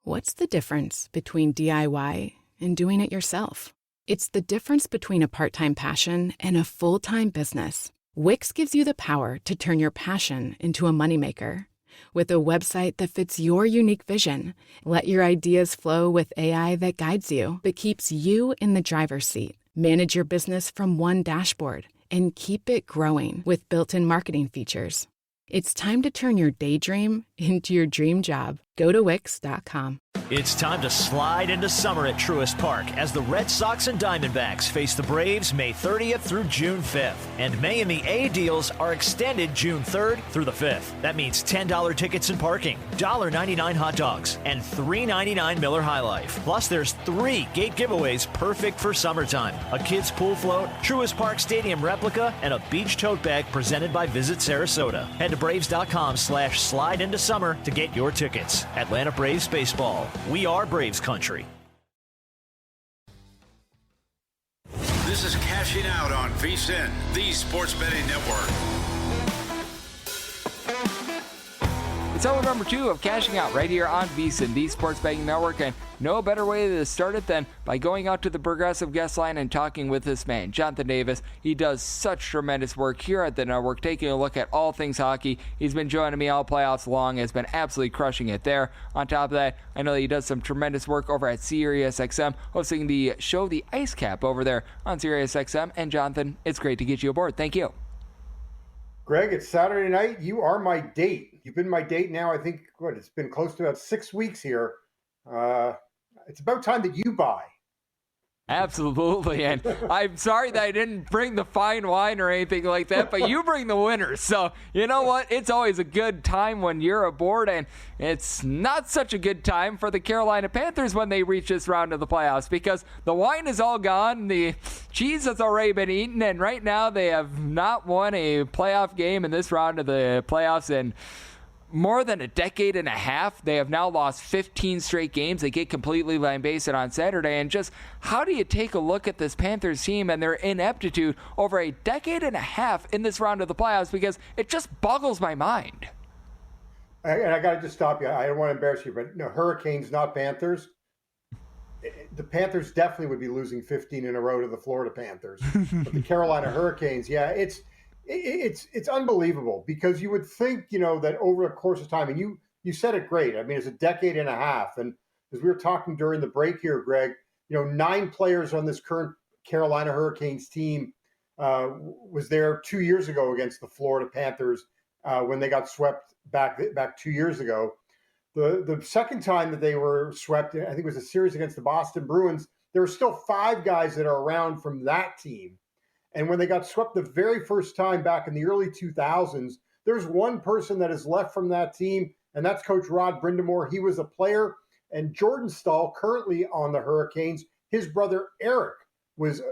What's the difference between DIY and doing it yourself? It's the difference between a part-time passion and a full-time business. Wix gives you the power to turn your passion into a moneymaker. With a website that fits your unique vision, let your ideas flow with AI that guides you, but keeps you in the driver's seat. Manage your business from one dashboard and keep it growing with built-in marketing features. It's time to turn your daydream into your dream job. Go to Wix.com. It's time to slide into summer at Truist Park as the Red Sox and Diamondbacks face the Braves May 30th through June 5th. And May in the A deals are extended June 3rd through the 5th. That means $10 tickets and parking, $1.99 hot dogs, and $3.99 Miller High Life. Plus, there's 3 gate giveaways perfect for summertime. A kids pool float, Truist Park Stadium replica, and a beach tote bag presented by Visit Sarasota. Head to Braves.com/slide into summer to get your tickets. Atlanta Braves Baseball. We are Braves country. This is Cashing Out on VSiN, the sports betting network. It's hour number 2 of Cashing Out right here on VSiN, the sports betting network, and no better way to start it than by going out to the Progressive guest line and talking with this man, Jonathan Davis. He does such tremendous work here at the network, taking a look at all things hockey. He's been joining me all playoffs long, has been absolutely crushing it there. On top of that, I know that he does some tremendous work over at SiriusXM, hosting the show The Ice Cap over there on SiriusXM. And Jonathan, it's great to get you aboard. Thank you. Greg, it's Saturday night. You are my date. You've been my date now, I think, it's been close to about 6 weeks here. It's about time that you buy. Absolutely, and I'm sorry that I didn't bring the fine wine or anything like that, but you bring the winners. So, you know what? It's always a good time when you're aboard, and it's not such a good time for the Carolina Panthers when they reach this round of the playoffs because the wine is all gone, the cheese has already been eaten, and right now they have not won a playoff game in this round of the playoffs, and more than a decade and a half. They have now lost 15 straight games. They get completely lambasted on Saturday. And just how do you take a look at this Panthers team and their ineptitude over a decade and a half in this round of the playoffs? Because it just boggles my mind. And I got to just stop you. I don't want to embarrass you, but no, Hurricanes, not Panthers. The Panthers definitely would be losing 15 in a row to the Florida Panthers. But the Carolina Hurricanes, yeah, it's unbelievable because you would think, that over a course of time, and you said it great. I mean, it's a decade and a half. And as we were talking during the break here, Greg, 9 players on this current Carolina Hurricanes team was there 2 years ago against the Florida Panthers when they got swept back 2 years ago. The second time that they were swept, I think it was a series against the Boston Bruins, there were still 5 guys that are around from that team. And when they got swept the very first time back in the early 2000s, there's one person that is left from that team, and that's Coach Rod Brindamore. He was a player. And Jordan Stahl, currently on the Hurricanes, his brother Eric was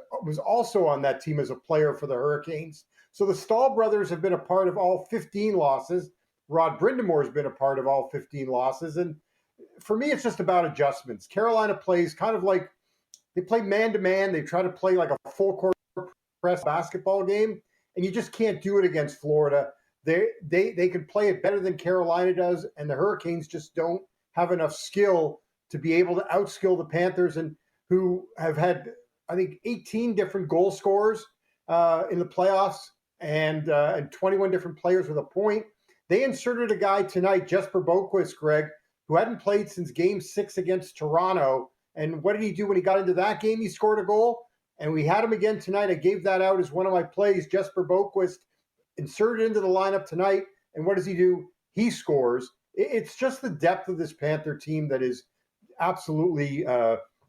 also on that team as a player for the Hurricanes. So the Stahl brothers have been a part of all 15 losses. Rod Brindamore has been a part of all 15 losses. And for me, it's just about adjustments. Carolina plays kind of like they play man-to-man. They try to play like a full-court press basketball game, and you just can't do it against Florida. They could play it better than Carolina does, and the Hurricanes just don't have enough skill to be able to outskill the Panthers, and who have had, I think, 18 different goal scorers in the playoffs and 21 different players with a point. They inserted a guy tonight, Jesper Boquist, Greg, who hadn't played since Game 6 against Toronto. And what did he do when he got into that game? He scored a goal. And we had him again tonight. I gave that out as one of my plays. Jesper Boquist inserted into the lineup tonight. And what does he do? He scores. It's just the depth of this Panther team that is absolutely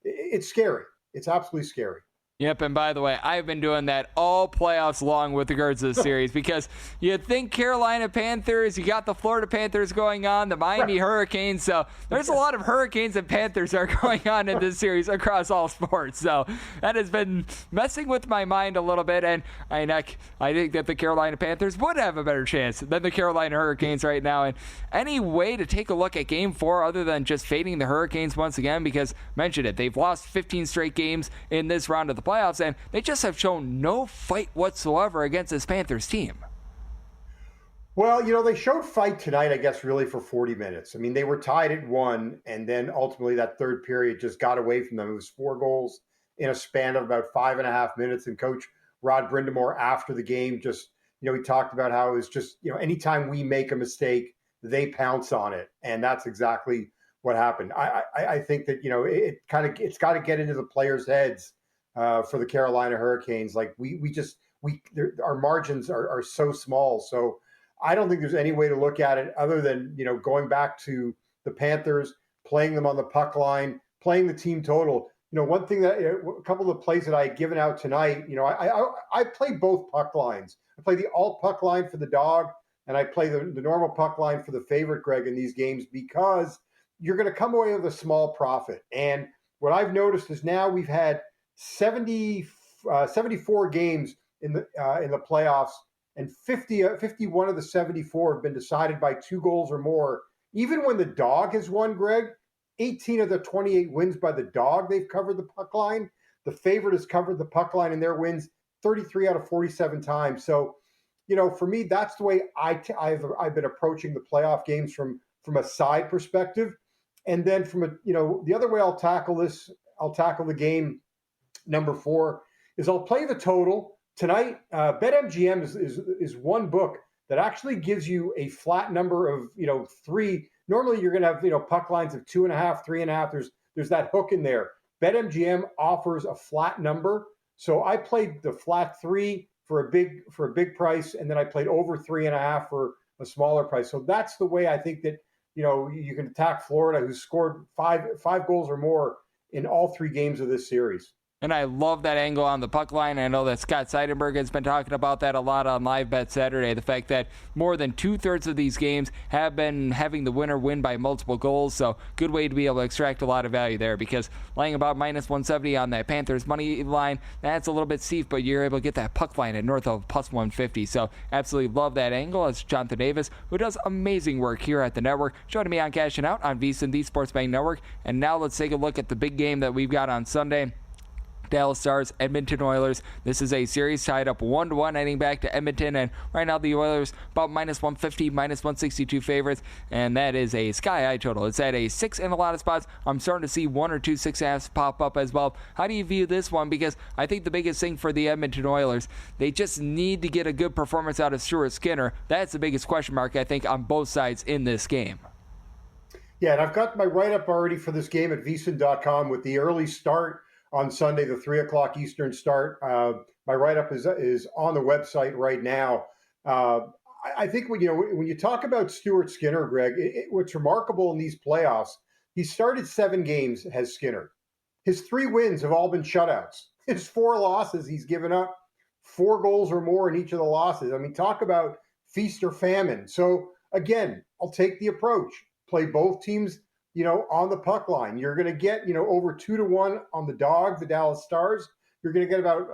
it's scary. It's absolutely scary. Yep, and by the way, I've been doing that all playoffs long with regards to this series because you think Carolina Panthers, you got the Florida Panthers going on, the Miami Hurricanes, so there's a lot of Hurricanes and Panthers that are going on in this series across all sports, so that has been messing with my mind a little bit, and I think that the Carolina Panthers would have a better chance than the Carolina Hurricanes right now, and any way to take a look at Game 4 other than just fading the Hurricanes once again, because, mentioned it, they've lost 15 straight games in this round of the playoffs, and they just have shown no fight whatsoever against this Panthers team. Well, they showed fight tonight, I guess, really for 40 minutes. I mean, they were tied at 1, and then ultimately that third period just got away from them. It was 4 goals in a span of about 5.5 minutes. And Coach Rod Brindamore, after the game, just, he talked about how it was just, anytime we make a mistake, they pounce on it. And that's exactly what happened. I think that, it's got to get into the players' heads for the Carolina Hurricanes. Like our margins are so small. So I don't think there's any way to look at it other than, going back to the Panthers, playing them on the puck line, playing the team total. One thing that a couple of the plays that I had given out tonight, I play both puck lines. I play the alt puck line for the dog, and I play the normal puck line for the favorite, Greg, in these games, because you're going to come away with a small profit. And what I've noticed is now we've had 74 games in the playoffs, and 51 of the 74 have been decided by 2 goals or more. Even when the dog has won, Greg, 18 of the 28 wins by the dog, they've covered the puck line. The favorite has covered the puck line in their wins 33 out of 47 times. So, for me, that's the way I've been approaching the playoff games from a side perspective. And then from the other way I'll tackle the game number 4 is I'll play the total. Tonight, BetMGM is one book that actually gives you a flat number of 3. Normally, you're going to have puck lines of 2.5, 3.5. There's that hook in there. BetMGM offers a flat number, so I played the flat 3 for a big price, and then I played over 3.5 for a smaller price. So that's the way I think that you can attack Florida, who's scored five goals or more in all 3 games of this series. And I love that angle on the puck line. I know that Scott Seidenberg has been talking about that a lot on Live Bet Saturday. The fact that more than 2/3 of these games have been having the winner win by multiple goals. So good way to be able to extract a lot of value there, because laying about minus 170 on that Panthers money line, that's a little bit steep, but you're able to get that puck line at north of plus 150. So absolutely love that angle. It's Jonathan Davis, who does amazing work here at the network, joining me on Cashing Out on VSiN, the Sports Betting Network. And now let's take a look at the big game that we've got on Sunday. Dallas Stars, Edmonton Oilers. This is a series tied up 1-1 heading back to Edmonton, and right now the Oilers about minus 150, minus 162 favorites, and that is a sky-high total. It's at a 6 in a lot of spots. I'm starting to see 1 or 2 6.5s pop up as well. How do you view this one? Because I think the biggest thing for the Edmonton Oilers, they just need to get a good performance out of Stuart Skinner. That's the biggest question mark, I think, on both sides in this game. Yeah, and I've got my write-up already for this game at VSiN.com with the early start on Sunday, the 3:00 Eastern start. My write-up is on the website right now. I think when you talk about Stuart Skinner, Greg, what's remarkable in these playoffs, he started 7 games as Skinner. His 3 wins have all been shutouts. His 4 losses, he's given up 4 goals or more in each of the losses. I mean, talk about feast or famine. So again, I'll take the approach. Play both teams on the puck line. You're going to get, over 2-1 on the dog, the Dallas Stars. You're going to get about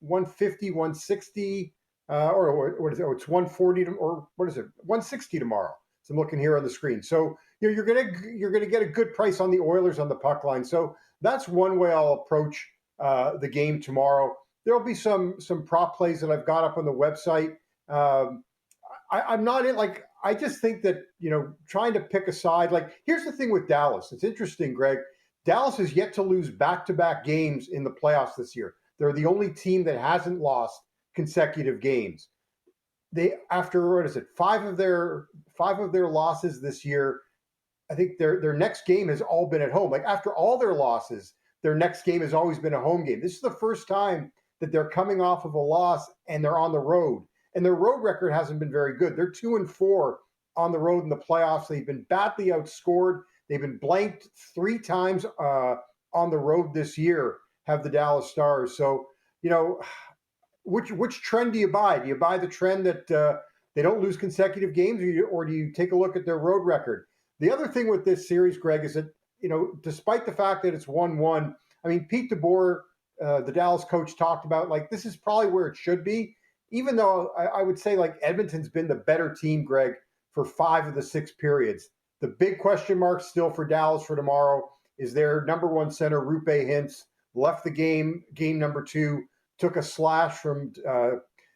150, 160, or what is it? Oh, it's 140 or what is it? 160 tomorrow. So I'm looking here on the screen. So you're going to get a good price on the Oilers on the puck line. So that's one way I'll approach the game tomorrow. There'll be some prop plays that I've got up on the website. I'm not in I just think that, trying to pick a side, here's the thing with Dallas. It's interesting, Greg. Dallas has yet to lose back-to-back games in the playoffs this year. They're the only team that hasn't lost consecutive games. They, after, 5 of their losses this year, I think their next game has all been at home. After all their losses, their next game has always been a home game. This is the first time that they're coming off of a loss and they're on the road. And their road record hasn't been very good. They're 2-4 on the road in the playoffs. They've been badly outscored. They've been blanked 3 times on the road this year, have the Dallas Stars. So, which trend do you buy? Do you buy the trend that they don't lose consecutive games, or do you take a look at their road record? The other thing with this series, Greg, is that, despite the fact that it's 1-1, I mean, Pete DeBoer, the Dallas coach, talked about, this is probably where it should be. Even though I would say Edmonton's been the better team, Greg, for 5 of the 6 periods. The big question mark still for Dallas for tomorrow is their number 1 center, Rupe Hintz, left the game number 2, took a slash from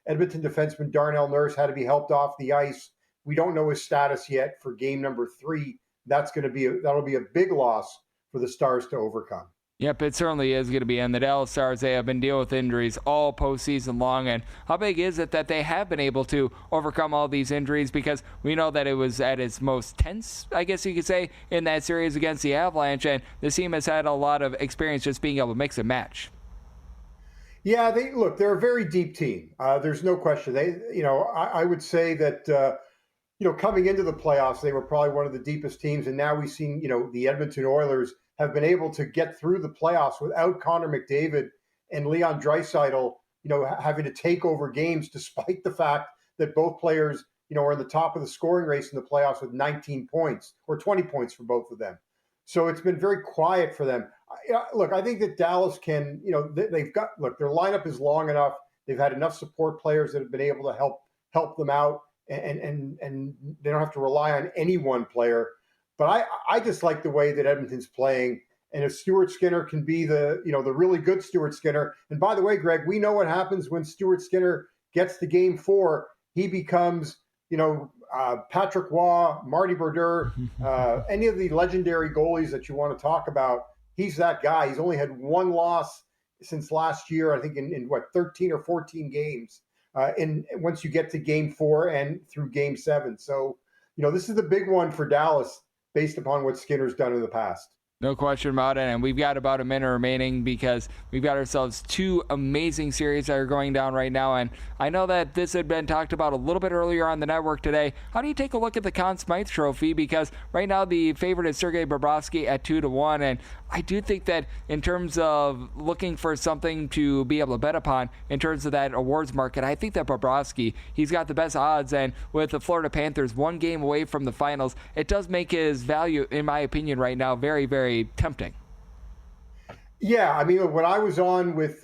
Edmonton defenseman Darnell Nurse, had to be helped off the ice. We don't know his status yet for game number 3. That'll be a big loss for the Stars to overcome. Yep, it certainly is going to be. And the Dallas Stars, they have been dealing with injuries all postseason long. And how big is it that they have been able to overcome all these injuries? Because we know that it was at its most tense, I guess you could say, in that series against the Avalanche. And this team has had a lot of experience just being able to mix and match. Yeah, they're a very deep team. There's no question. I would say that, coming into the playoffs, they were probably one of the deepest teams. And now we've seen, the Edmonton Oilers have been able to get through the playoffs without Connor McDavid and Leon Draisaitl, having to take over games, despite the fact that both players, are in the top of the scoring race in the playoffs with 19 points or 20 points for both of them. So it's been very quiet for them. Look, I think that Dallas can, their lineup is long enough. They've had enough support players that have been able to help them out, and they don't have to rely on any one player. But I just like the way that Edmonton's playing. And if Stuart Skinner can be the really good Stuart Skinner. And by the way, Greg, we know what happens when Stuart Skinner gets to game 4. He becomes, Patrick Waugh, Marty Brodeur, any of the legendary goalies that you want to talk about. He's that guy. He's only had one loss since last year, I think in 13 or 14 games. Once you get to game 4 and through game 7. So, this is the big one for Dallas, based upon what Skinner's done in the past. No question about it, and we've got about a minute remaining because we've got ourselves 2 amazing series that are going down right now, and I know that this had been talked about a little bit earlier on the network today. How do you take a look at the Conn Smythe Trophy? Because right now the favorite is Sergei Bobrovsky at 2-1, and I do think that in terms of looking for something to be able to bet upon in terms of that awards market, I think that Bobrovsky, he's got the best odds, and with the Florida Panthers 1 game away from the finals, it does make his value, in my opinion, right now very, very tempting. Yeah, I mean, when I was on with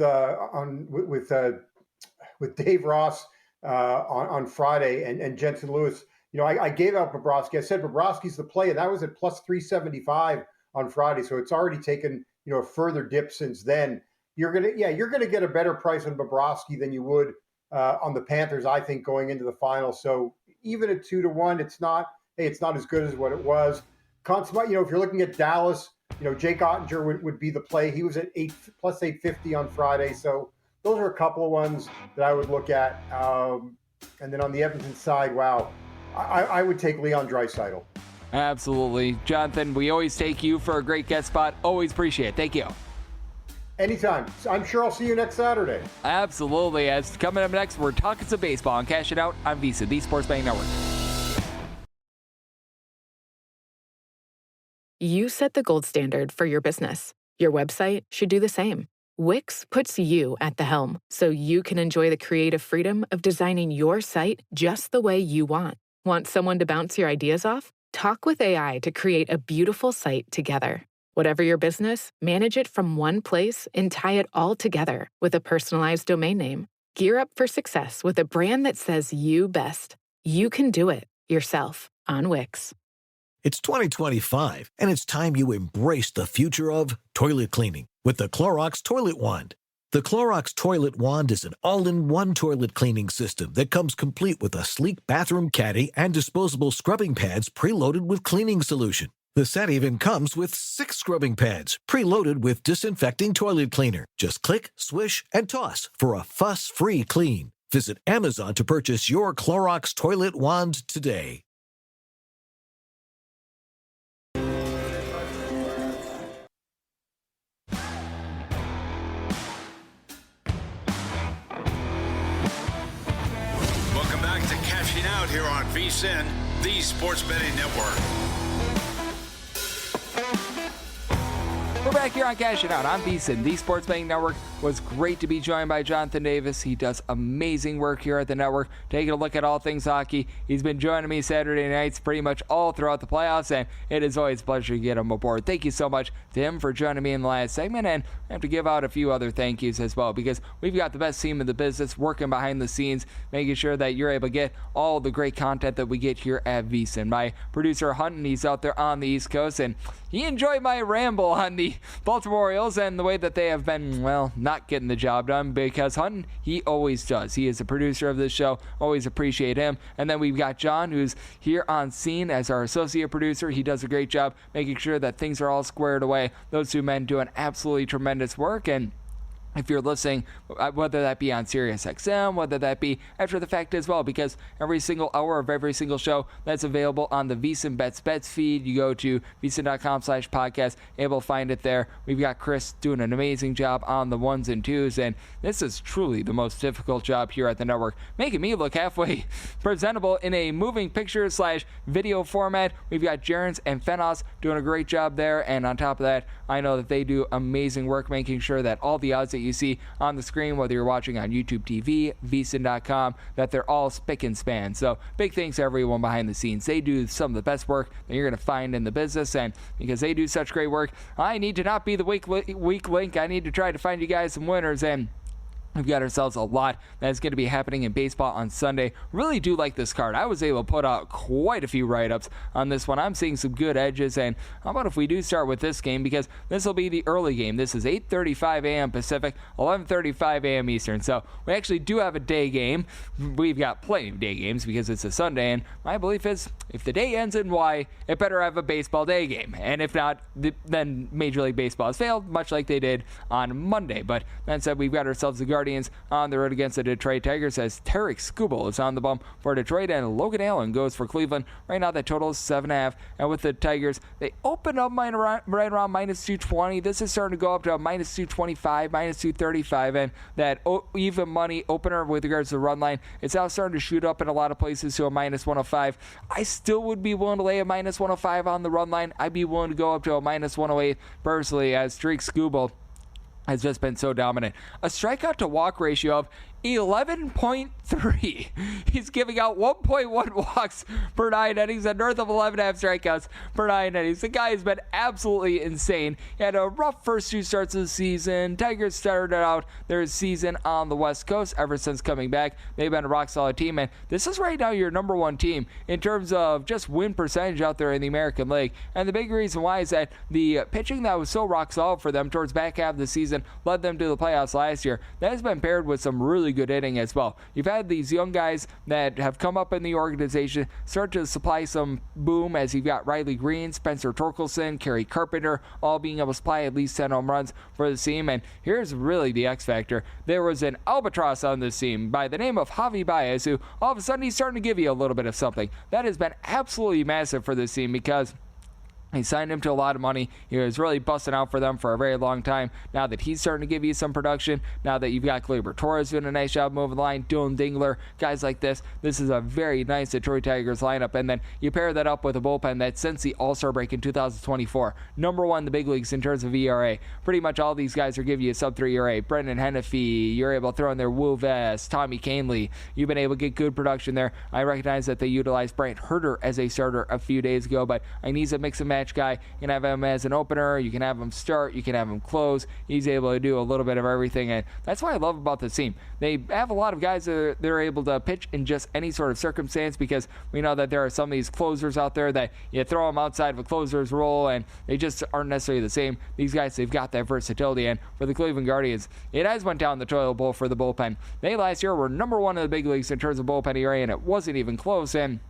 Dave Ross on Friday and Jensen Lewis, I gave out Bobrovsky. I said Bobrovsky's the play, and that was at plus 375 on Friday. So it's already taken a further dip since then. You're gonna get a better price on Bobrovsky than you would on the Panthers, I think, going into the final. So even at 2-1, it's not as good as what it was. If you're looking at Dallas, Jake Ottinger would be the play. He was at plus 850 on Friday. So those are a couple of ones that I would look at. And then on the Edmonton side, wow, I would take Leon Draisaitl. Absolutely. Jonathan, we always take you for a great guest spot. Always appreciate it. Thank you. Anytime. I'm sure I'll see you next Saturday. Absolutely. As coming up next, we're talking some baseball and cashing out on VSiN, the Sports Betting Network. You set the gold standard for your business. Your website should do the same. Wix puts you at the helm, so you can enjoy the creative freedom of designing your site just the way you want. Want someone to bounce your ideas off? Talk with AI to create a beautiful site together. Whatever your business, manage it from one place and tie it all together with a personalized domain name. Gear up for success with a brand that says you best. You can do it yourself on Wix. It's 2025, and it's time you embrace the future of toilet cleaning with the Clorox Toilet Wand. The Clorox Toilet Wand is an all-in-one toilet cleaning system that comes complete with a sleek bathroom caddy and disposable scrubbing pads preloaded with cleaning solution. The set even comes with 6 scrubbing pads preloaded with disinfecting toilet cleaner. Just click, swish, and toss for a fuss-free clean. Visit Amazon to purchase your Clorox Toilet Wand today. Out here on VSiN, the Sports Betting Network. We're back here on Cashing Out on VSiN, the Sports Betting Network. Was great to be joined by Jonathan Davis. He does amazing work here at the network, taking a look at all things hockey. He's been joining me Saturday nights pretty much all throughout the playoffs, and it is always a pleasure to get him aboard. Thank you so much to him for joining me in the last segment, and I have to give out a few other thank yous as well, because we've got the best team in the business working behind the scenes, making sure that you're able to get all the great content that we get here at VSiN. My producer, Hunton, he's out there on the East Coast, and he enjoyed my ramble on the Baltimore Orioles and the way that they have been, well, not not getting the job done, because Hutton, he always does. He is the producer of this show. Always appreciate him. And then we've got John, who's here on scene as our associate producer. He does a great job making sure that things are all squared away. Those two men doing absolutely tremendous work. And if you're listening, whether that be on SiriusXM, whether that be after the fact as well, because every single hour of every single show that's available on the VSiN Bets feed, you go to VSiN.com/podcast, able to find it there. We've got Chris doing an amazing job on the ones and twos, and this is truly the most difficult job here at the network, making me look halfway presentable in a moving picture / video format. We've got Jerens and Fenos doing a great job there, and on top of that, I know that they do amazing work making sure that all the odds that you see on the screen, whether you're watching on YouTube TV, VSiN.com, that they're all spick and span. So big thanks to everyone behind the scenes. They do some of the best work that you're going to find in the business, and because they do such great work, I need to not be the weak link. I need to try to find you guys some winners, and we've got ourselves a lot that's going to be happening in baseball on Sunday. Really do like this card. I was able to put out quite a few write-ups on this one. I'm seeing some good edges, and how about if we do start with this game, because this will be the early game. This is 8:35 a.m. Pacific, 11:35 a.m. Eastern. So we actually do have a day game. We've got plenty of day games because it's a Sunday, and my belief is if the day ends in Y, it better have a baseball day game. And if not, then Major League Baseball has failed, much like they did on Monday. But that said, we've got ourselves a Guardians on the road against the Detroit Tigers, as Tarek Skubal is on the bump for Detroit and Logan Allen goes for Cleveland. Right now that total is 7.5, and with the Tigers, they open up right around -220. This is starting to go up to a -225, -235, and that even money opener with regards to the run line, it's now starting to shoot up in a lot of places to a -105. I still would be willing to lay a -105 on the run line. I'd be willing to go up to a -108 personally, as Tarek Skubal has just been so dominant. A strikeout to walk ratio of 11.3. He's giving out 1.1 walks per 9 innings and north of 11.5 strikeouts per 9 innings. The guy has been absolutely insane. He had a rough first 2 starts of the season. Tigers started out their season on the West Coast. Ever since coming back, they've been a rock-solid team, and this is right now your number one team in terms of just win percentage out there in the American League. And the big reason why is that the pitching that was so rock-solid for them towards back half of the season led them to the playoffs last year. That has been paired with some really good hitting as well. You've had these young guys that have come up in the organization start to supply some boom, as you've got Riley Green, Spencer Torkelson, Kerry Carpenter, all being able to supply at least 10 home runs for the team. And here's really the X factor. There was an albatross on this team by the name of Javi Baez, who all of a sudden he's starting to give you a little bit of something. That has been absolutely massive for this team, because he signed him to a lot of money. He was really busting out for them for a very long time. Now that he's starting to give you some production, now that you've got Gleyber Torres doing a nice job moving the line, Dylan Dingler, guys like this is a very nice Detroit Tigers lineup. And then you pair that up with a bullpen that since the All-Star break in 2024, number one in the big leagues in terms of ERA. Pretty much all these guys are giving you a sub-3 ERA. Brendan Hennefy, you're able to throw in there Will Vest, Tommy Canley. You've been able to get good production there. I recognize that they utilized Bryant Herter as a starter a few days ago, but I need a mix and match guy. You can have him as an opener, you can have him start, you can have him close. He's able to do a little bit of everything, and that's what I love about this team. They have a lot of guys that they're able to pitch in just any sort of circumstance, because we know that there are some of these closers out there that you throw them outside of a closer's role and they just aren't necessarily the same. These guys, they've got that versatility, and for the Cleveland Guardians, it has went down the toilet bowl for the bullpen. They last year were number one in the big leagues in terms of bullpen ERA, and it wasn't even close, and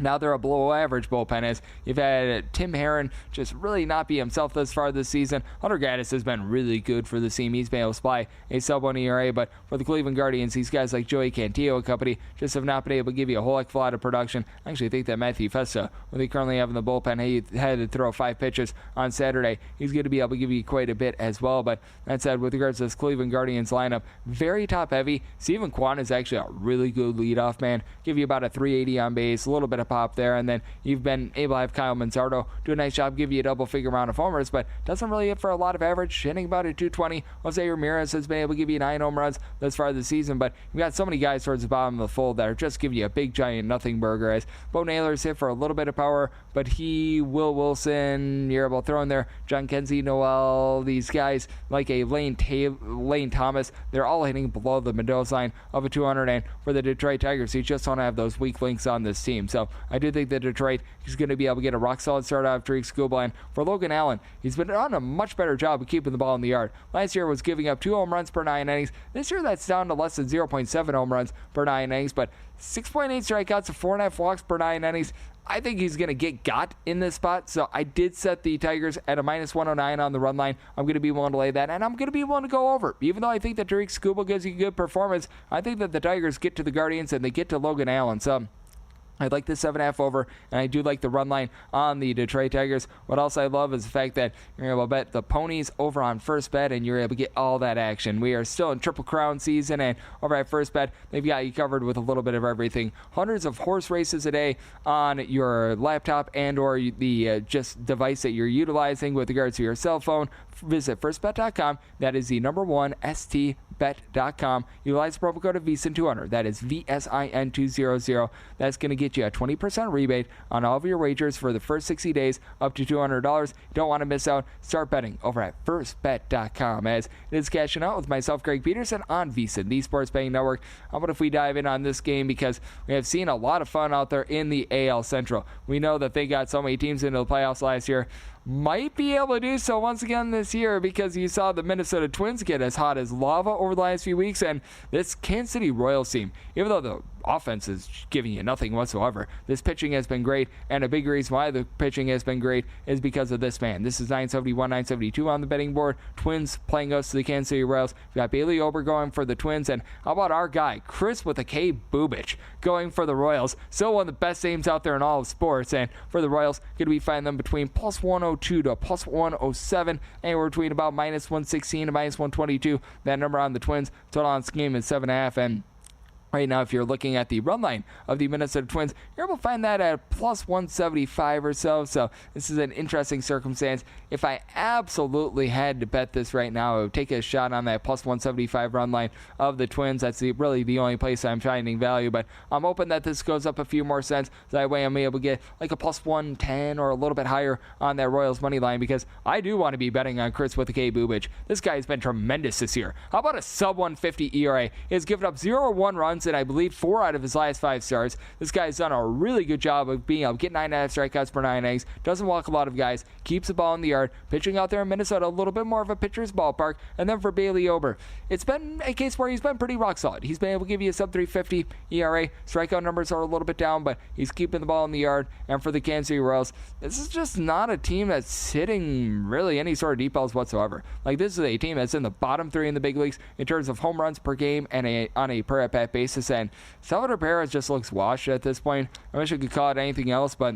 now they're a below-average bullpen, as you've had Tim Herron just really not be himself thus far this season. Hunter Gaddis has been really good for the team. He's been able to supply a sub-1 ERA, but for the Cleveland Guardians, these guys like Joey Cantillo and company just have not been able to give you a whole heck of a lot of production. I actually think that Matthew Festa, what they currently have in the bullpen, he had to throw 5 pitches on Saturday. He's going to be able to give you quite a bit as well, but that said, with regards to this Cleveland Guardians lineup, very top-heavy. Steven Kwan is actually a really good leadoff man. Give you about a 380 on base, a little bit of pop there, and then you've been able to have Kyle Manzardo do a nice job, give you a double-figure amount of homers, but doesn't really hit for a lot of average, hitting about a 220. Jose Ramirez has been able to give you 9 home runs thus far this season, but you've got so many guys towards the bottom of the fold that are just giving you a big, giant nothing burger, as Bo Naylor's hit for a little bit of power, but Will Wilson, you're able to throw in there John Kenzie, Noel, these guys like a Lane Thomas, they're all hitting below the Mendoza line of a 200, and for the Detroit Tigers, you just don't have those weak links on this team. So I do think that Detroit is going to be able to get a rock-solid start out of Tariq Skubal. And for Logan Allen, he's been on a much better job of keeping the ball in the yard. Last year was giving up 2 home runs per 9 innings. This year that's down to less than 0.7 home runs per 9 innings, but 6.8 strikeouts and 4.5 walks per 9 innings. I think he's going to get got in this spot, so I did set the Tigers at a minus 109 on the run line. I'm going to be willing to lay that, and I'm going to be willing to go over. Even though I think that Tariq Skubal gives you a good performance, I think that the Tigers get to the Guardians and they get to Logan Allen. So I like the 7.5 over, and I do like the run line on the Detroit Tigers. What else I love is the fact that you're able to bet the ponies over on First Bet, and you're able to get all that action. We are still in Triple Crown season, and over at First Bet, they've got you covered with a little bit of everything. Hundreds of horse races a day on your laptop and or the just device that you're utilizing with regards to your cell phone. Visit firstbet.com. That is the number one stbet.com. Utilize the promo code of VSIN200. That is VSIN200. That's going to get you a 20% rebate on all of your wagers for the first 60 days up to $200. You don't want to miss out. Start betting over at firstbet.com. As it is cashing out with myself, Greg Peterson, on VSIN, the Sports Betting Network. How about if we dive in on this game, because we have seen a lot of fun out there in the AL Central. We know that they got so many teams into the playoffs last year. Might be able to do so once again this year, because you saw the Minnesota Twins get as hot as lava over the last few weeks, and this Kansas City Royals team, even though the offense is giving you nothing whatsoever, this pitching has been great, and a big reason why the pitching has been great is because of this man. This is 971, 972 on the betting board. Twins playing us to the Kansas City Royals. We got Bailey Ober going for the Twins, and how about our guy, Chris with a K, Bubich, going for the Royals. Still one of the best names out there in all of sports, and for the Royals, going to be finding them between plus 102 to plus 107, anywhere between about minus 116 to minus 122. That number on the Twins, total on this game is 7.5, and right now, if you're looking at the run line of the Minnesota Twins, you're able to find that at plus 175 or so. So this is an interesting circumstance. If I absolutely had to bet this right now, I would take a shot on that plus 175 run line of the Twins. That's really the only place I'm finding value. But I'm hoping that this goes up a few more cents. That way I'm able to get like a plus 110 or a little bit higher on that Royals money line, because I do want to be betting on Chris with a K, Bubich. This guy has been tremendous this year. How about a sub 150 ERA? He has given up 0-1 runs in, I believe, 4 out of his last 5 starts. This guy's done a really good job of being able to get 9.5 strikeouts per 9 innings. Doesn't walk a lot of guys. Keeps the ball in the yard. Pitching out there in Minnesota, a little bit more of a pitcher's ballpark. And then for Bailey Ober, it's been a case where he's been pretty rock solid. He's been able to give you a sub 350 ERA. Strikeout numbers are a little bit down, but he's keeping the ball in the yard. And for the Kansas City Royals, this is just not a team that's hitting really any sort of deep balls whatsoever. Like, this is a team that's in the bottom 3 in the big leagues in terms of home runs per game and on a per at-bat basis. And Salvador Perez just looks washed at this point. I wish I could call it anything else, but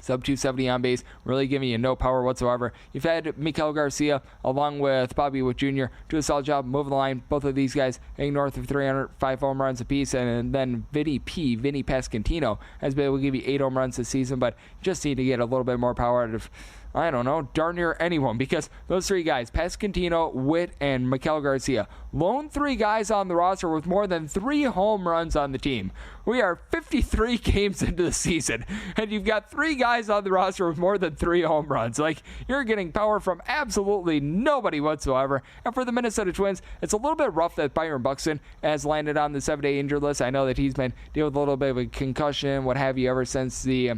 sub 270 on base, really giving you no power whatsoever. You've had Miguel Garcia along with Bobby Witt Jr. do a solid job moving the line. Both of these guys hitting north of 305 home runs apiece, and then Vinny Pasquantino has been able to give you 8 home runs this season, but you just need to get a little bit more power out of, I don't know, darn near anyone, because those 3 guys, Pasquantino, Witt, and Miguel Garcia, lone 3 guys on the roster with more than 3 home runs on the team. We are 53 games into the season, and you've got 3 guys on the roster with more than 3 home runs. Like, you're getting power from absolutely nobody whatsoever. And for the Minnesota Twins, it's a little bit rough that Byron Buxton has landed on the 7-day injured list. I know that he's been dealing with a little bit of a concussion, what have you, ever since the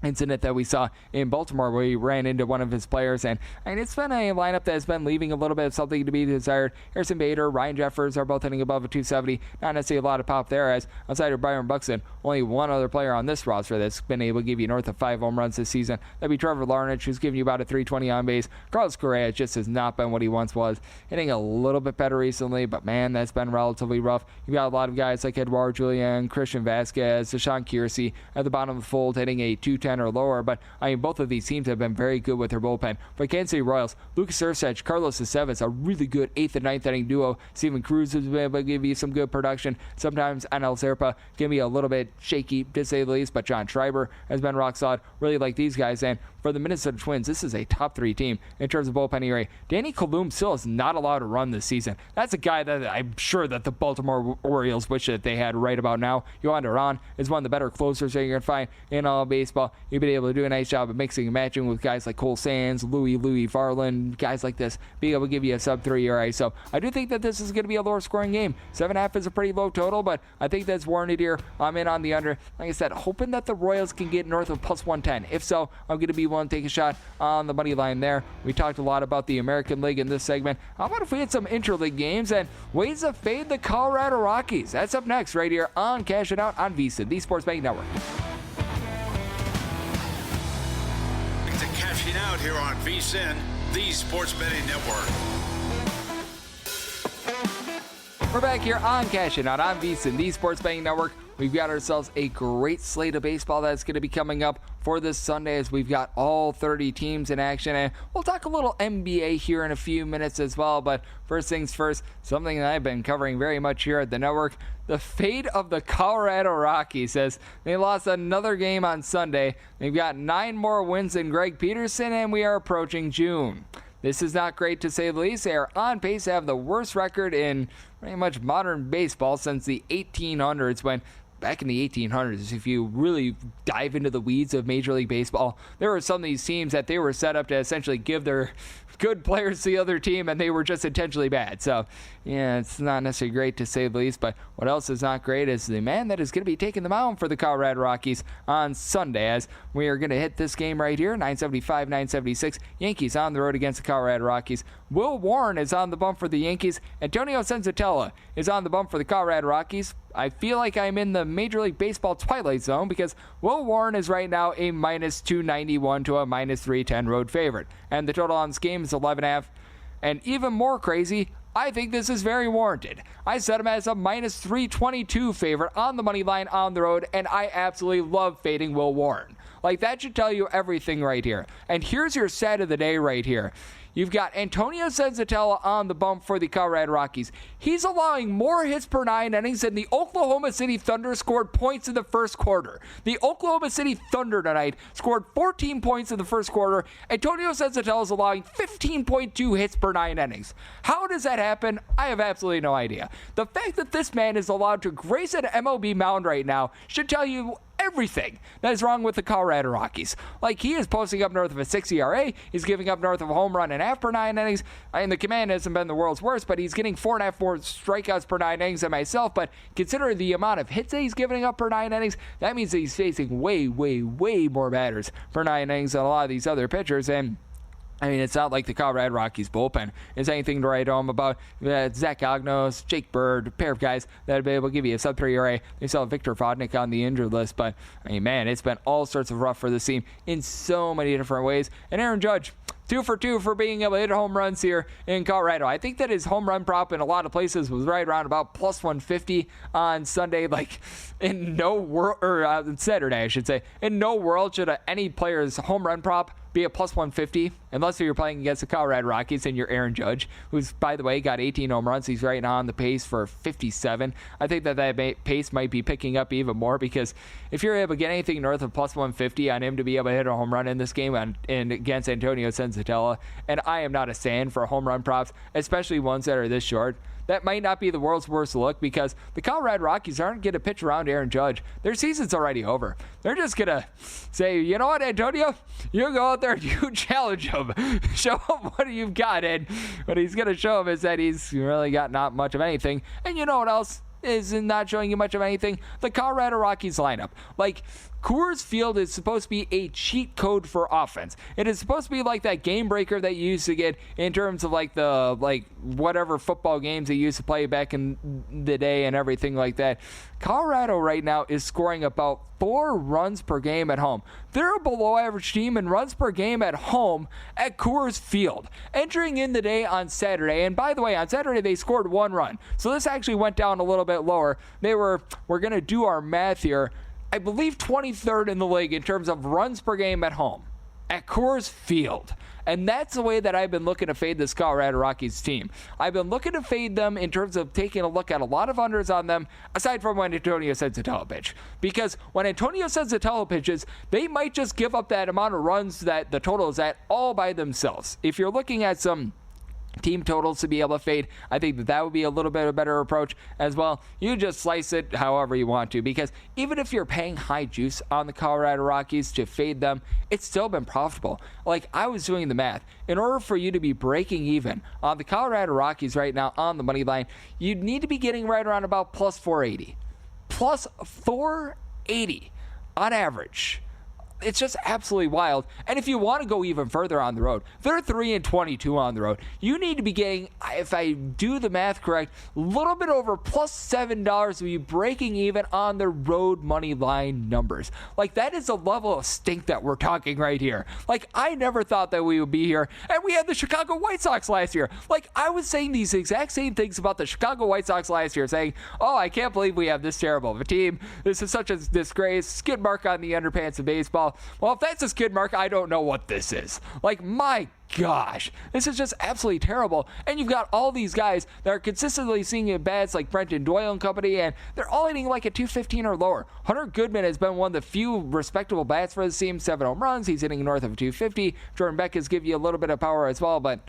incident that we saw in Baltimore where he ran into one of his players, and it's been a lineup that has been leaving a little bit of something to be desired. Harrison Bader, Ryan Jeffers are both hitting above a 270. Not necessarily a lot of pop there, as outside of Byron Buxton, only one other player on this roster that's been able to give you north of 5 home runs this season. That'd be Trevor Larnach, who's giving you about a 320 on base. Carlos Correa just has not been what he once was. Hitting a little bit better recently, but man, that's been relatively rough. You've got a lot of guys like Eduardo Julian, Christian Vasquez, Deshaun Kiersey at the bottom of the fold, hitting a 210 or lower, but I mean, both of these teams have been very good with their bullpen. For Kansas City Royals, Lucas Erceg, Carlos Estevez, a really good 8th and 9th inning duo. Steven Cruz has been able to give you some good production. Sometimes Anel Zerpa can be a little bit shaky, to say the least, but John Schreiber has been rock solid. Really like these guys, and for the Minnesota Twins, this is a top 3 team in terms of bullpen ERA. Danny Colum still is not allowed to run this season. That's a guy that I'm sure that the Baltimore Orioles wish that they had right about now. Yohan Duran is one of the better closers that you're going to find in all of baseball. you've been able to do a nice job of mixing and matching with guys like Cole Sands, Louis Varland, guys like this, being able to give you a sub-3 ERA. So I do think that this is going to be a lower scoring game. 7.5 is a pretty low total, but I think that's warranted here. I'm in on the under. Like I said, hoping that the Royals can get north of plus 110. If so, I'm going to be willing to take a shot on the money line there. We talked a lot about the American League in this segment. How about if we had some interleague games and ways to fade the Colorado Rockies? That's up next right here on Cash It Out on VSiN, the Sports Betting Network. To Cashing Out here on VSiN, the Sports Betting Network. We're back here on Cash It Out on VSiN, the Sports Betting Network. We've got ourselves a great slate of baseball that's going to be coming up for this Sunday, as we've got all 30 teams in action. And we'll talk a little NBA here in a few minutes as well. But first things first, something that I've been covering very much here at the network, the fate of the Colorado Rockies, as they lost another game on Sunday. They've got 9 more wins than Greg Peterson, and we are approaching June. This is not great, to say the least. They are on pace to have the worst record in pretty much modern baseball since the 1800s, when back in the 1800s, if you really dive into the weeds of Major League Baseball, there were some of these teams that they were set up to essentially give their good players to the other team, and they were just intentionally bad. So, yeah, it's not necessarily great, to say the least. But what else is not great is the man that is going to be taking the mound for the Colorado Rockies on Sunday, as we are going to hit this game right here, 975, 976. Yankees on the road against the Colorado Rockies. Will Warren is on the bump for the Yankees. Antonio Senzatella is on the bump for the Colorado Rockies. I feel like I'm in the Major League Baseball twilight zone, because Will Warren is right now a minus 291 to a minus 310 road favorite. And the total on this game is 11.5. And even more crazy, I think this is very warranted. I set him as a minus 322 favorite on the money line on the road, and I absolutely love fading Will Warren. Like, that should tell you everything right here. And here's your set of the day right here. You've got Antonio Senzatella on the bump for the Colorado Rockies. He's allowing more hits per 9 innings than the Oklahoma City Thunder scored points in the first quarter. The Oklahoma City Thunder tonight scored 14 points in the first quarter. Antonio Senzatella is allowing 15.2 hits per 9 innings. How does that happen? I have absolutely no idea. The fact that this man is allowed to grace an MLB mound right now should tell you everything that is wrong with the Colorado Rockies. Like, he is posting up north of a 6 ERA. He's giving up north of a home run and a half per 9 innings. I mean, the command hasn't been the world's worst, but he's getting 4.5 more strikeouts per 9 innings than myself. But considering the amount of hits that he's giving up per 9 innings, that means that he's facing way, way, way more batters per 9 innings than a lot of these other pitchers. And I mean, it's not like the Colorado Rockies bullpen is anything to write home about. Zach Ognos, Jake Bird, a pair of guys that would be able to give you a sub-3 ERA. They saw Victor Vodnik on the injured list, but I mean, man, it's been all sorts of rough for this team in so many different ways. And Aaron Judge, 2 for 2 for being able to hit home runs here in Colorado. I think that his home run prop in a lot of places was right around about plus 150 on Sunday. Like, in no world, or Saturday, I should say, in no world should any player's home run prop be a plus 150, unless you're playing against the Colorado Rockies and you're Aaron Judge, who's, by the way, got 18 home runs. He's right now on the pace for 57. I think that pace might be picking up even more, because if you're able to get anything north of plus 150 on him to be able to hit a home run in this game and against Antonio Senzatella, and I am not a fan for home run props, especially ones that are this short, that might not be the world's worst look, because the Colorado Rockies aren't going to pitch around Aaron Judge. Their season's already over. They're just going to say, you know what, Antonio? You go out there and you challenge him. Show him what you've got. And what he's going to show him is that he's really got not much of anything. And you know what else is not showing you much of anything? The Colorado Rockies lineup. Like, Coors Field is supposed to be a cheat code for offense. It is supposed to be like that game breaker that you used to get in terms of like the whatever football games they used to play back in the day and everything like that. Colorado right now is scoring about 4 runs per game at home. They're a below average team in runs per game at home at Coors Field. Entering in the day on Saturday, and by the way, on Saturday they scored 1 run. So this actually went down a little bit lower. We're going to do our math here. I believe 23rd in the league in terms of runs per game at home at Coors Field. And that's the way that I've been looking to fade this Colorado Rockies team. I've been looking to fade them in terms of taking a look at a lot of unders on them, aside from when Antonio Senzatella pitch. Because when Antonio Senzatella pitches, they might just give up that amount of runs that the total is at all by themselves. If you're looking at some team totals to be able to fade. I think that would be a little bit of a better approach as well. You just slice it however you want to, because even if you're paying high juice on the Colorado Rockies to fade them, it's still been profitable. Like, I was doing the math. In order for you to be breaking even on the Colorado Rockies right now on the money line, you'd need to be getting right around about plus 480. Plus 480 on average. It's just absolutely wild. And if you want to go even further on the road, they're 3-22 on the road. You need to be getting, if I do the math correct, a little bit over plus $7 to be breaking even on the road money line numbers. Like, that is a level of stink that we're talking right here. Like, I never thought that we would be here. And we had the Chicago White Sox last year. Like, I was saying these exact same things about the Chicago White Sox last year, saying, oh, I can't believe we have this terrible of a team. This is such a disgrace. Skid mark on the underpants of baseball. Well, if that's a skid mark, I don't know what this is. Like, my gosh, this is just absolutely terrible. And you've got all these guys that are consistently seeing at bats like Brenton Doyle and company, and they're all hitting like a 215 or lower. Hunter Goodman has been one of the few respectable bats for the team, 7 home runs. He's hitting north of 250. Jordan Beck has given you a little bit of power as well, but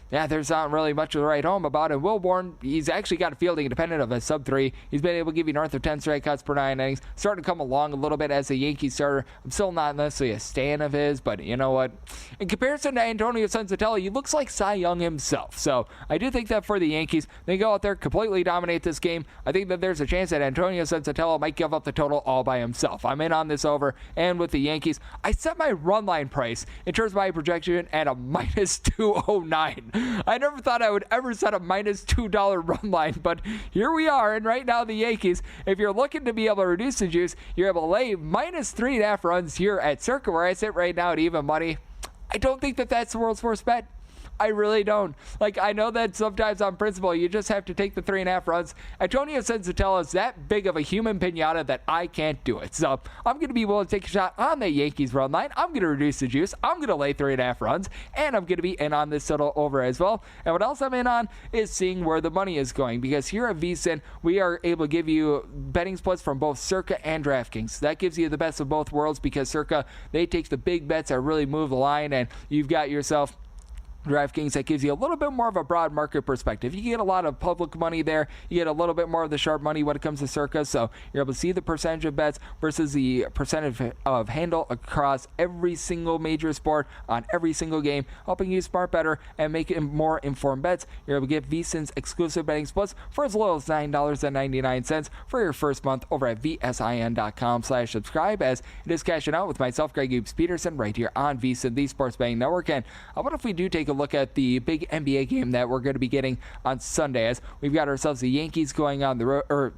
yeah, there's not really much to write home about. And Will Bourne, he's actually got a fielding independent of a sub-3. He's been able to give you north of 10 straight cuts per 9 innings. Starting to come along a little bit as a Yankee starter. I'm still not necessarily a stan of his, but you know what? In comparison to Antonio Senzatelli, he looks like Cy Young himself. So I do think that for the Yankees, they go out there, completely dominate this game. I think that there's a chance that Antonio Senzatelli might give up the total all by himself. I'm in on this over. And with the Yankees, I set my run line price in terms of my projection at a minus 209. I never thought I would ever set a minus $2 run line, but here we are. And right now, the Yankees, if you're looking to be able to reduce the juice, you're able to lay minus 3.5 runs here at Circa, where I sit right now at even money. I don't think that that's the world's worst bet. I really don't. Like, I know that sometimes on principle, you just have to take the 3.5 runs. Antonio Senzatelli is that big of a human pinata that I can't do it. So I'm going to be willing to take a shot on the Yankees run line. I'm going to reduce the juice. I'm going to lay 3.5 runs, and I'm going to be in on this total over as well. And what else I'm in on is seeing where the money is going, because here at VSiN, we are able to give you betting splits from both Circa and DraftKings. That gives you the best of both worlds, because Circa, they take the big bets that really move the line, and you've got yourself DraftKings that gives you a little bit more of a broad market perspective. You get a lot of public money there. You get a little bit more of the sharp money when it comes to Circa, so you're able to see the percentage of bets versus the percentage of handle across every single major sport on every single game, helping you smart better and make more informed bets. You're able to get VSiN's exclusive betting splits for as low as $9.99 for your first month over at vsin.com/subscribe, as it is cashing out with myself, Greg Oops Peterson, right here on VSiN, the Sports Betting Network. And what if we do take a look at the big NBA game that we're going to be getting on Sunday, as we've got ourselves the Yankees going on the road,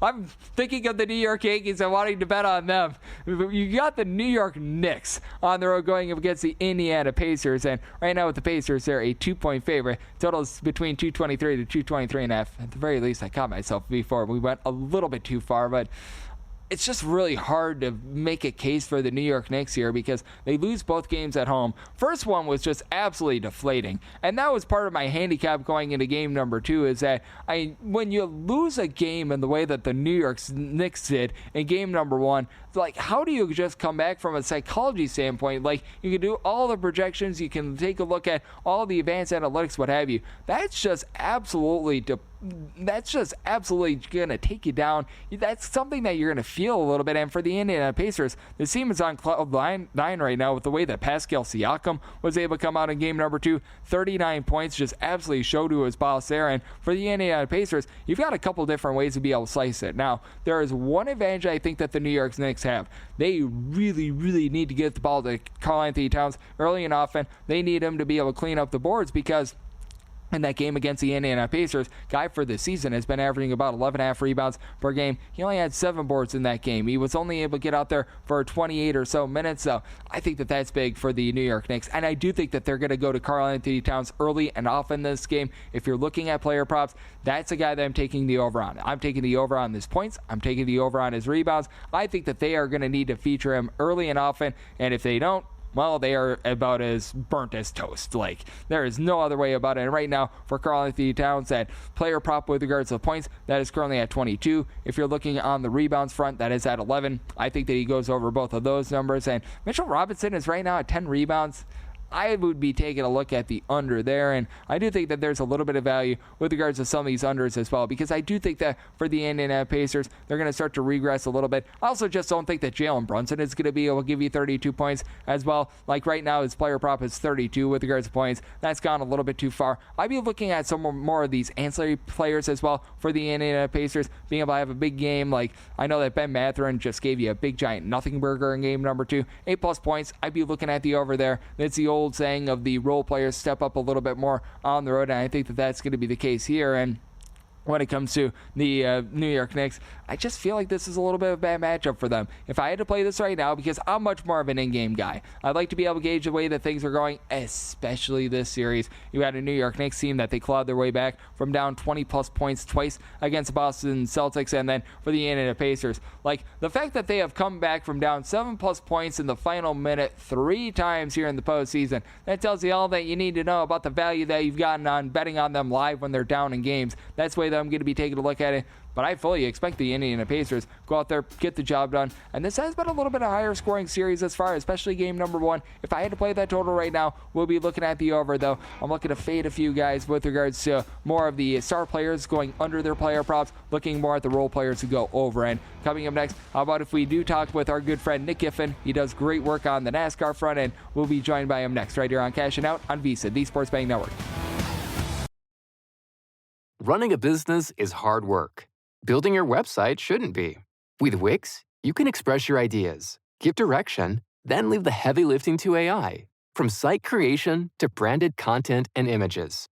I'm thinking of the New York Yankees and wanting to bet on them. You got the New York Knicks on the road going up against the Indiana Pacers, and right now with the Pacers, they're a 2-point favorite. Totals between 223 to 223.5. At the very least, I caught myself before we went a little bit too far, but it's just really hard to make a case for the New York Knicks here, because they lose both games at home. First one was just absolutely deflating, and that was part of my handicap going into game number 2, is that when you lose a game in the way that the New York Knicks did in game number 1, like, how do you just come back from a psychology standpoint? Like, you can do all the projections, you can take a look at all the advanced analytics, what have you. That's just absolutely going to take you down. That's something that you're going to feel a little bit. And for the Indiana Pacers, the team is on cloud 9 right now with the way that Pascal Siakam was able to come out in game number 2. 39 points, just absolutely showed to his boss there. And for the Indiana Pacers, you've got a couple different ways to be able to slice it. Now, there is one advantage I think that the New York Knicks have. They really, really need to get the ball to Karl-Anthony Towns early and often. They need him to be able to clean up the boards, because in that game against the Indiana Pacers, guy for this season has been averaging about 11.5 rebounds per game. He only had 7 boards in that game. He was only able to get out there for 28 or so minutes, so I think that that's big for the New York Knicks. And I do think that they're going to go to Karl-Anthony Towns early and often this game. If you're looking at player props, that's a guy that I'm taking the over on. I'm taking the over on his points. I'm taking the over on his rebounds. I think that they are going to need to feature him early and often, and if they don't, well, they are about as burnt as toast. Like, there is no other way about it. And right now, for Karl-Anthony Towns, that player prop with regards to the points, that is currently at 22. If you're looking on the rebounds front, that is at 11. I think that he goes over both of those numbers. And Mitchell Robinson is right now at 10 rebounds. I would be taking a look at the under there, and I do think that there's a little bit of value with regards to some of these unders as well, because I do think that for the Indiana Pacers, they're going to start to regress a little bit. I also just don't think that Jalen Brunson is going to be able to give you 32 points as well. Like right now, his player prop is 32 with regards to points. That's gone a little bit too far. I'd be looking at some more of these ancillary players as well for the Indiana Pacers, being able to have a big game. Like, I know that Ben Mathurin just gave you a big giant nothing burger in game number 2, 8+ points. I'd be looking at the over there. It's the old saying of the role players step up a little bit more on the road, and I think that that's going to be the case here. And when it comes to the New York Knicks, I just feel like this is a little bit of a bad matchup for them. If I had to play this right now, because I'm much more of an in-game guy, I'd like to be able to gauge the way that things are going, especially this series. You had a New York Knicks team that they clawed their way back from down 20+ points twice against the Boston Celtics, and then for the Indiana Pacers. Like, the fact that they have come back from down 7+ points in the final minute 3 times here in the postseason, that tells you all that you need to know about the value that you've gotten on betting on them live when they're down in games. That's the way that I'm going to be taking a look at it. But I fully expect the Indiana Pacers go out there, get the job done. And this has been a little bit of a higher scoring series as far, especially game number 1. If I had to play that total right now, we'll be looking at the over, though. I'm looking to fade a few guys with regards to more of the star players going under their player props, looking more at the role players who go over. And coming up next, how about if we do talk with our good friend Nick Giffen? He does great work on the NASCAR front, and we'll be joined by him next right here on Cashing Out on VSiN, the Sports Betting Network. Running a business is hard work. Building your website shouldn't be. With Wix, you can express your ideas, give direction, then leave the heavy lifting to AI. From site creation to branded content and images.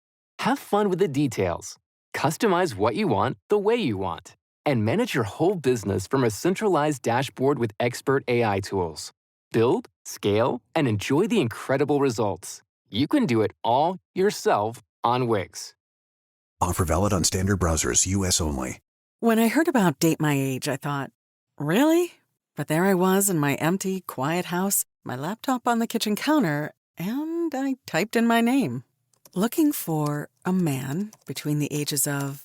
Have fun with the details. Customize what you want the way you want. And manage your whole business from a centralized dashboard with expert AI tools. Build, scale, and enjoy the incredible results. You can do it all yourself on Wix. Offer valid on standard browsers, U.S. only. When I heard about Date My Age, I thought, really? But there I was in my empty, quiet house, my laptop on the kitchen counter, and I typed in my name. Looking for a man between the ages of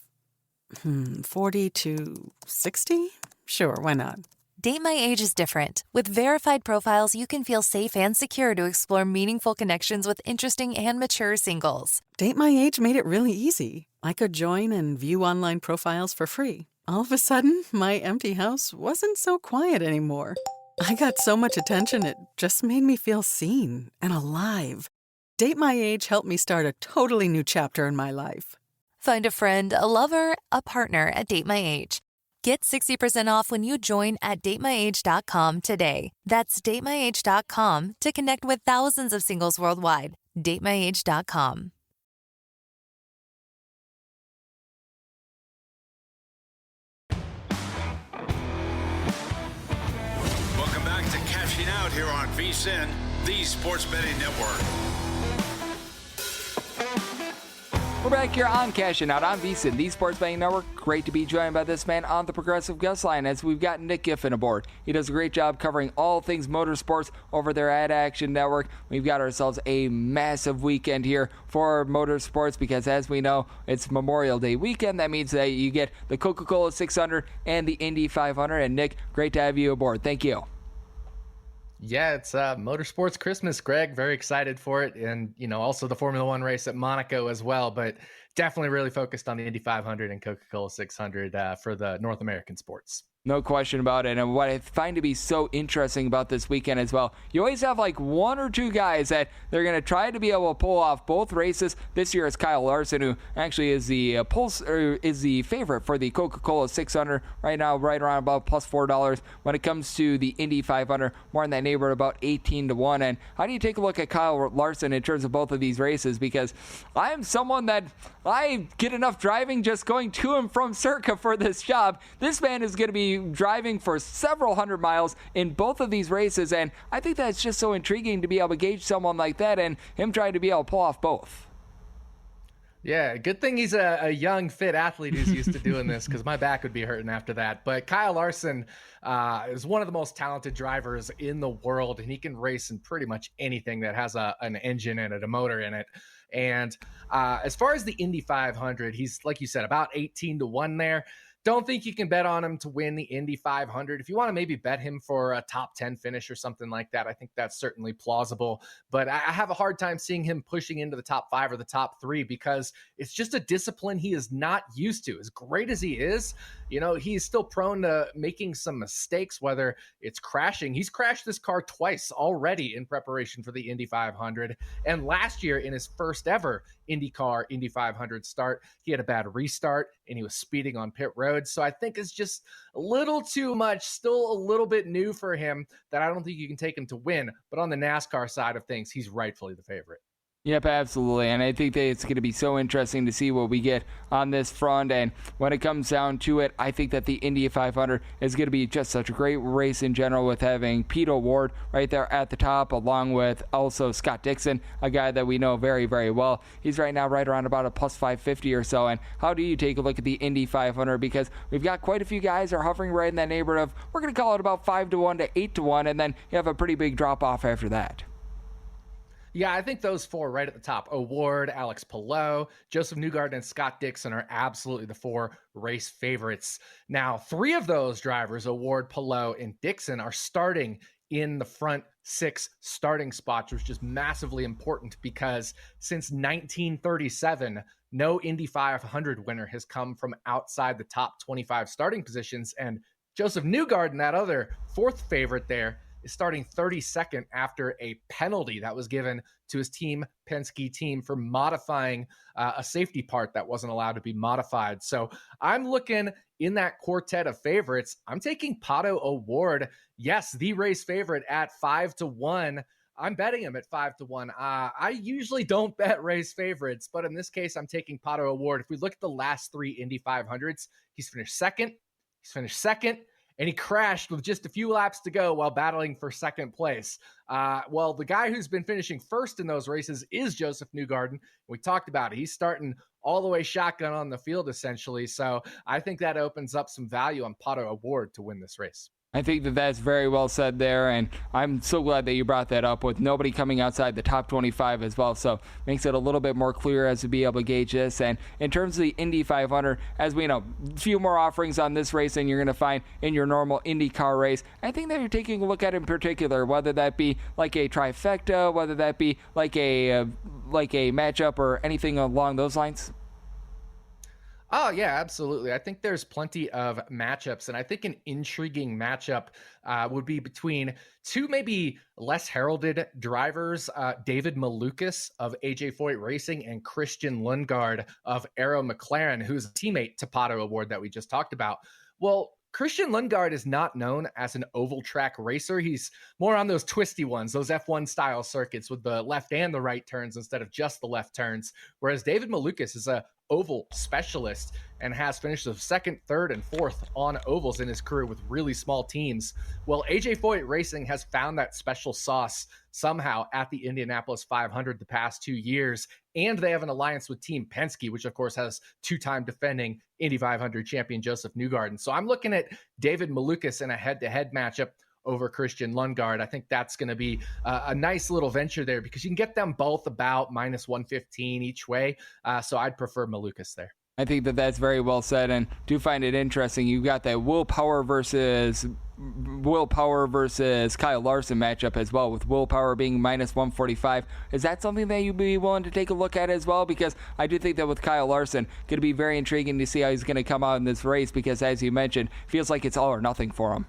40 to 60? Sure, why not? Date My Age is different. With verified profiles, you can feel safe and secure to explore meaningful connections with interesting and mature singles. Date My Age made it really easy. I could join and view online profiles for free. All of a sudden, my empty house wasn't so quiet anymore. I got so much attention, it just made me feel seen and alive. Date My Age helped me start a totally new chapter in my life. Find a friend, a lover, a partner at Date My Age. Get 60% off when you join at datemyage.com today. That's datemyage.com to connect with thousands of singles worldwide. datemyage.com. Welcome back to Cashing Out here on VSiN, the Sports Betting Network. We're back here on Cashing Out on VSiN, the Sports Betting Network. Great to be joined by this man on the Progressive Guest Line as we've got Nick Giffen aboard. He does a great job covering all things motorsports over there at Action Network. We've got ourselves a massive weekend here for motorsports because, as we know, it's Memorial Day weekend. That means that you get the Coca-Cola 600 and the Indy 500. And Nick, great to have you aboard. Thank you. Yeah, it's Motorsports Christmas, Greg. Very excited for it. And, also the Formula One race at Monaco as well. But definitely really focused on the Indy 500 and Coca-Cola 600 for the North American sports. No question about it. And what I find to be so interesting about this weekend as well, you always have like one or two guys that they're going to try to be able to pull off both races. This year it's Kyle Larson, who actually is the favorite for the Coca-Cola 600 right now, right around about plus $4. When it comes to the Indy 500, more in that neighborhood, about 18-1. And how do you take a look at Kyle Larson in terms of both of these races? Because I am someone that I get enough driving just going to and from Circa for this job. This man is going to be driving for several hundred miles in both of these races, and I think that's just so intriguing to be able to gauge someone like that and him trying to be able to pull off both. Yeah, good thing he's a young, fit athlete who's used to doing this, because my back would be hurting after that. But Kyle Larson is one of the most talented drivers in the world, and he can race in pretty much anything that has an engine in it, a motor in it. And as far as the Indy 500, he's, like you said, about 18-1 there. don't think you can bet on him to win the Indy 500. If you want to maybe bet him for a top 10 finish or something like that, I think that's certainly plausible. But I have a hard time seeing him pushing into the top 5 or the top 3 because it's just a discipline he is not used to. As great as he is, he's still prone to making some mistakes, whether it's crashing. He's crashed this car twice already in preparation for the Indy 500. And last year, in his first ever IndyCar Indy 500 start, he had a bad restart and he was speeding on pit road. So I think it's just a little too much, still a little bit new for him, that I don't think you can take him to win. But on the NASCAR side of things, he's rightfully the favorite. Yep, absolutely. And I think that it's going to be so interesting to see what we get on this front. And when it comes down to it, I think that the Indy 500 is going to be just such a great race in general, with having Pete O'Ward right there at the top, along with also Scott Dixon, a guy that we know very, very well. He's right now right around about a plus 550 or so. And how do you take a look at the Indy 500? Because we've got quite a few guys are hovering right in that neighborhood of, we're going to call it about 5-1 to 8-1, and then you have a pretty big drop off after that. Yeah, I think those 4 right at the top, O'Ward, Alex Palou, Joseph Newgarden, and Scott Dixon, are absolutely the 4 race favorites. Now, 3 of those drivers, O'Ward, Palou, and Dixon, are starting in the front 6 starting spots, which is massively important because since 1937, no Indy 500 winner has come from outside the top 25 starting positions. And Joseph Newgarden, that other 4th favorite there, is starting 32nd after a penalty that was given to his team, Penske team, for modifying a safety part that wasn't allowed to be modified. So I'm looking in that quartet of favorites. I'm taking Pato O'Ward, yes, the race favorite, at 5-1. I'm betting him at 5-1. I usually don't bet race favorites, but in this case, I'm taking Pato O'Ward. If we look at the last 3 Indy 500s, he's finished second, and he crashed with just a few laps to go while battling for second place. Well, the guy who's been finishing first in those races is Joseph Newgarden. We talked about it. He's starting all the way shotgun on the field, essentially. So I think that opens up some value on Pato O'Ward to win this race. I think that that's very well said there, and I'm so glad that you brought that up with nobody coming outside the top 25 as well, so makes it a little bit more clear as to be able to gauge this. And in terms of the Indy 500, as we know, a few more offerings on this race than you're going to find in your normal IndyCar race. I think that you're taking a look at in particular, whether that be like a trifecta, whether that be like a matchup or anything along those lines. Oh, yeah, absolutely. I think there's plenty of matchups, and I think an intriguing matchup would be between 2 maybe less heralded drivers, David Malukas of AJ Foyt Racing and Christian Lundgaard of Arrow McLaren, who's a teammate to Pato O'Ward that we just talked about. Well, Christian Lundgaard is not known as an oval track racer. He's more on those twisty ones, those F1 style circuits with the left and the right turns instead of just the left turns. Whereas David Malukas is a oval specialist and has finished the 2nd, 3rd, and 4th on ovals in his career with really small teams. Well, AJ Foyt Racing has found that special sauce somehow at the Indianapolis 500 the past 2 years, and they have an alliance with Team Penske, which of course has 2-time defending Indy 500 champion Joseph Newgarden. So I'm looking at David Malukas in a head-to-head matchup over Christian Lundgaard. I think that's going to be a nice little venture there because you can get them both about minus 115 each way. So I'd prefer Malukas there. I think that that's very well said, and do find it interesting. You've got that Will Power versus Kyle Larson matchup as well, with Will Power being minus 145. Is that something that you'd be willing to take a look at as well? Because I do think that with Kyle Larson, going to be very intriguing to see how he's going to come out in this race because, as you mentioned, feels like it's all or nothing for him.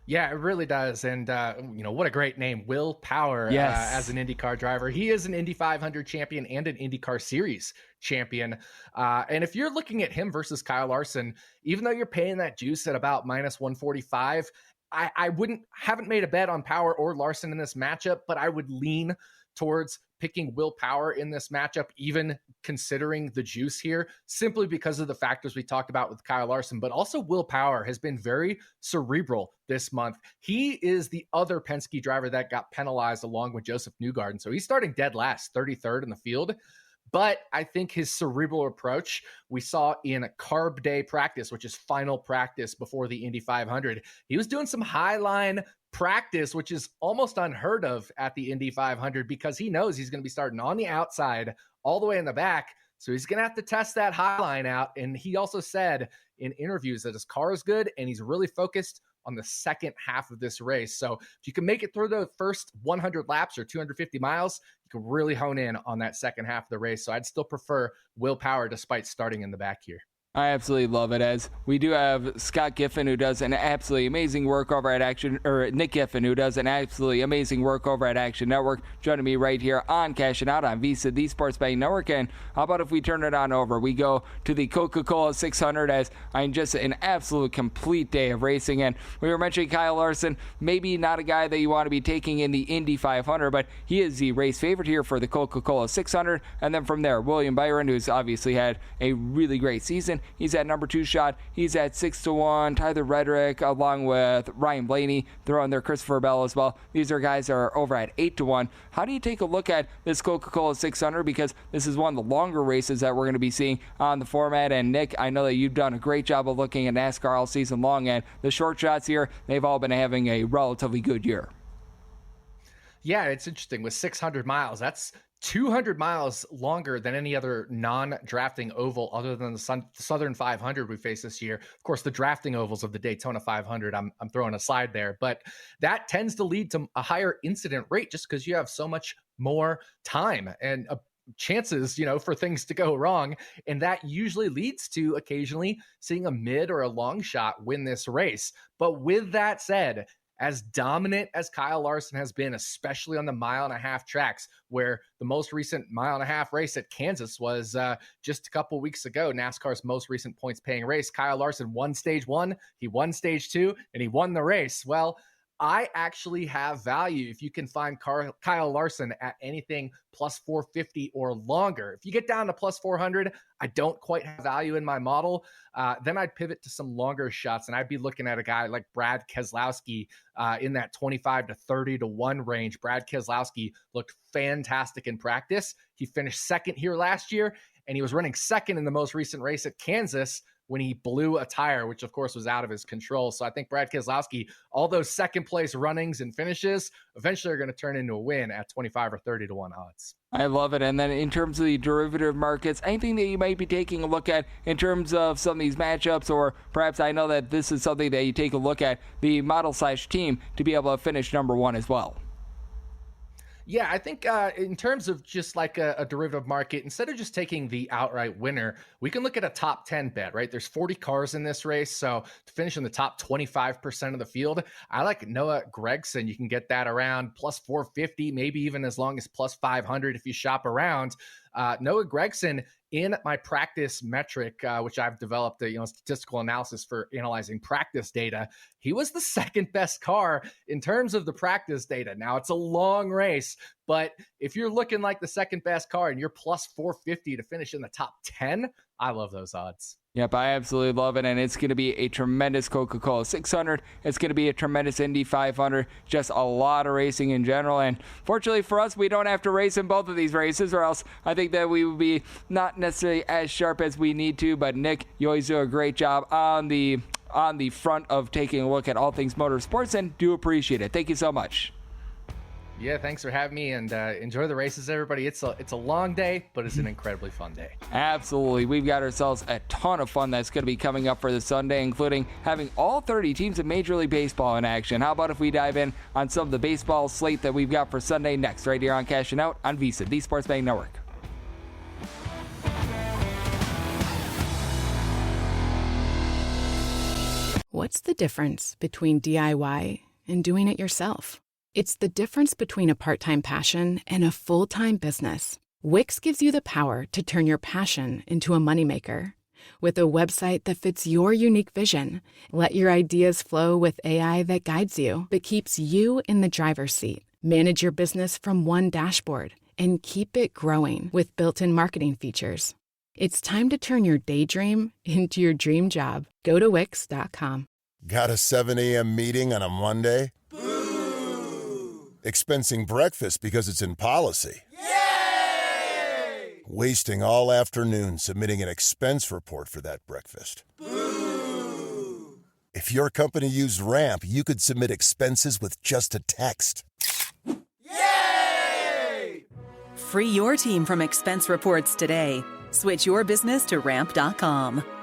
Yeah, it really does. And, what a great name, Will Power, yes. As an IndyCar driver. He is an Indy 500 champion and an IndyCar Series champion. And if you're looking at him versus Kyle Larson, even though you're paying that juice at about minus 145, I haven't made a bet on Power or Larson in this matchup, but I would lean towards picking Will Power in this matchup, even considering the juice here, simply because of the factors we talked about with Kyle Larson. But also Will Power has been very cerebral this month. He is the other Penske driver that got penalized along with Joseph Newgarden. So he's starting dead last, 33rd in the field. But I think his cerebral approach we saw in Carb Day practice, which is final practice before the Indy 500. He was doing some high line practice, which is almost unheard of at the Indy 500 because he knows he's going to be starting on the outside all the way in the back. So he's going to have to test that high line out. And he also said in interviews that his car is good and he's really focused on the second half of this race. So if you can make it through the first 100 laps or 250 miles, you can really hone in on that second half of the race. So I'd still prefer Will Power despite starting in the back here. I absolutely love it, as we do have Scott Giffen, who does an absolutely amazing work over at Nick Giffen, who does an absolutely amazing work over at Action Network, joining me right here on Cashing Out on VSiN, the Sports Betting Network. And how about if we turn it on over? We go to the Coca-Cola 600, as I'm just an absolute complete day of racing. And we were mentioning Kyle Larson, maybe not a guy that you want to be taking in the Indy 500, but he is the race favorite here for the Coca-Cola 600. And then from there, William Byron, who's obviously had a really great season. He's at number 2 shot. He's at 6-1. Tyler Reddick, along with Ryan Blaney, throwing there Christopher Bell as well. These are guys that are over at 8-1. How do you take a look at this Coca-Cola 600? Because this is one of the longer races that we're going to be seeing on the format. And Nick, I know that you've done a great job of looking at NASCAR all season long, and the short shots here, they've all been having a relatively good year. Yeah, it's interesting. With 600 miles, that's 200 miles longer than any other non-drafting oval other than the Southern 500 we face this year. Of course, the drafting ovals of the Daytona 500, I'm throwing aside there, but that tends to lead to a higher incident rate just because you have so much more time and chances, for things to go wrong. And that usually leads to occasionally seeing a mid or a long shot win this race. But with that said, as dominant as Kyle Larson has been, especially on the 1.5-mile tracks, where the most recent 1.5-mile race at Kansas was just a couple weeks ago, NASCAR's most recent points-paying race. Kyle Larson won stage 1, he won stage 2, and he won the race. Well, I actually have value if you can find Kyle Larson at anything plus 450 or longer. If you get down to plus 400, I don't quite have value in my model. Then I'd pivot to some longer shots, and I'd be looking at a guy like Brad Keselowski in that 25 to 30 to 1 range. Brad Keselowski looked fantastic in practice. He finished second here last year, and he was running second in the most recent race at Kansas when he blew a tire, which of course was out of his control. So I think Brad Keselowski, all those second place runnings and finishes eventually are going to turn into a win at 25 or 30 to 1 odds. I love it. And then in terms of the derivative markets, anything that you might be taking a look at in terms of some of these matchups, or perhaps I know that this is something that you take a look at, the model/team to be able to finish number 1 as well. Yeah, I think in terms of just like a derivative market, instead of just taking the outright winner, we can look at a top 10 bet, right? There's 40 cars in this race. So to finish in the top 25% of the field, I like Noah Gragson. You can get that around plus 450, maybe even as long as plus 500 if you shop around. Noah Gragson, in my practice metric, which I've developed a statistical analysis for analyzing practice data, he was the second best car in terms of the practice data. Now, it's a long race, but if you're looking like the second best car and you're plus 450 to finish in the top 10, I love those odds. Yep, I absolutely love it, and it's going to be a tremendous Coca-Cola 600. It's going to be a tremendous Indy 500, just a lot of racing in general, and fortunately for us, we don't have to race in both of these races, or else I think that we would be not necessarily as sharp as we need to. But Nick, you always do a great job on the front of taking a look at all things motorsports, and do appreciate it. Thank you so much. Yeah, thanks for having me, and enjoy the races, everybody. It's a long day, but it's an incredibly fun day. Absolutely. We've got ourselves a ton of fun that's going to be coming up for this Sunday, including having all 30 teams of Major League Baseball in action. How about if we dive in on some of the baseball slate that we've got for Sunday next, right here on Cashing Out on VSiN, the Sports Betting Network. What's the difference between DIY and doing it yourself? It's the difference between a part-time passion and a full-time business. Wix gives you the power to turn your passion into a moneymaker. With a website that fits your unique vision, let your ideas flow with AI that guides you but keeps you in the driver's seat. Manage your business from one dashboard and keep it growing with built-in marketing features. It's time to turn your daydream into your dream job. Go to Wix.com. Got a 7 a.m. meeting on a Monday? Expensing breakfast because it's in policy. Yay! Wasting all afternoon submitting an expense report for that breakfast. Boo! If your company used Ramp, you could submit expenses with just a text. Free your team from expense reports today. Switch your business to Ramp.com.